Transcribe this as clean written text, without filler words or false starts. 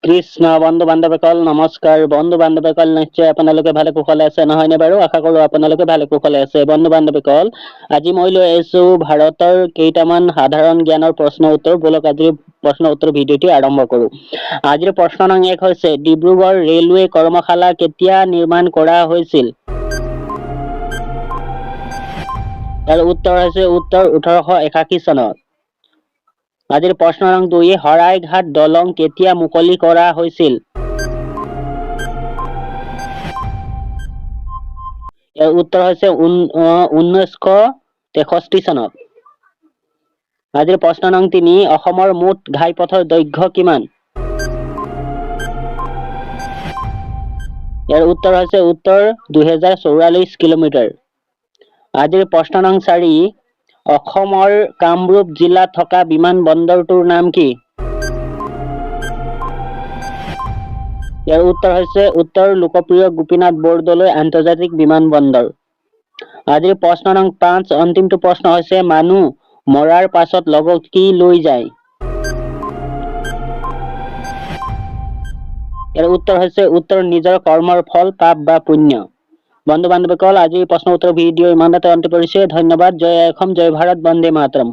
কৃষ্ণ বন্ধু বান্ধৱীসকল নমস্কাৰ। বন্ধু বান্ধৱীসকল নিশ্চয় আপোনালোকে ভালে কুশলে আছে নহয়নে বাৰু? আশা কৰোঁ আপোনালোকে ভালে কুশলে আছে। বন্ধু বান্ধৱীসকল আজি মই লৈ আহিছোঁ ভাৰতৰ কেইটামান সাধাৰণ জ্ঞানৰ প্ৰশ্ন উত্তৰ। বলক আজিৰ প্ৰশ্ন উত্তৰ ভিডিঅ'টি আৰম্ভ কৰোঁ। আজিৰ প্ৰশ্ন নং 1 হৈছে ডিব্ৰুগড় ৰেলৱে কৰ্মশালা কেতিয়া নিৰ্মাণ কৰা হৈছিল? তাৰ উত্তৰ হৈছে উত্তৰ 1881 চনত। আজিৰ প্ৰশ্ন নং 2 শৰাইঘাট দলং কেতিয়া মুকলি কৰা হৈছিল? ইয়াৰ উত্তৰ হৈছে 1963 চনত। আজিৰ প্ৰশ্ন নং 3 অসমৰ মুঠ ঘাইপথৰ দৈৰ্ঘ্য কিমান? ইয়াৰ উত্তৰ হৈছে উত্তৰ 2044 কিলোমিটাৰ। আজিৰ প্ৰশ্ন নং 4 অসমৰ কামৰূপ জিলাত থকা বিমানবন্দৰটোৰ নাম কি? ইয়াৰ উত্তৰ হৈছে উত্তৰ লোকপ্ৰিয় গোপীনাথ বৰদলৈ আন্তৰ্জাতিক বিমানবন্দৰ। আজিৰ প্ৰশ্ন নং 5 অন্তিমটো প্ৰশ্ন হৈছে মানুহ মৰাৰ পাছত লগত কি লৈ যায়? ইয়াৰ উত্তৰ হৈছে উত্তৰ নিজৰ কৰ্মৰ ফল পাপ বা পুণ্য। বন্ধু বান্ধৱীসকল আজিৰ প্ৰশ্ন উত্তৰ ভিডিঅ' ইমানতে অন্ত পৰিছে। ধন্যবাদ। জয় অসম, জয় ভাৰত, বন্দে মাতৰম।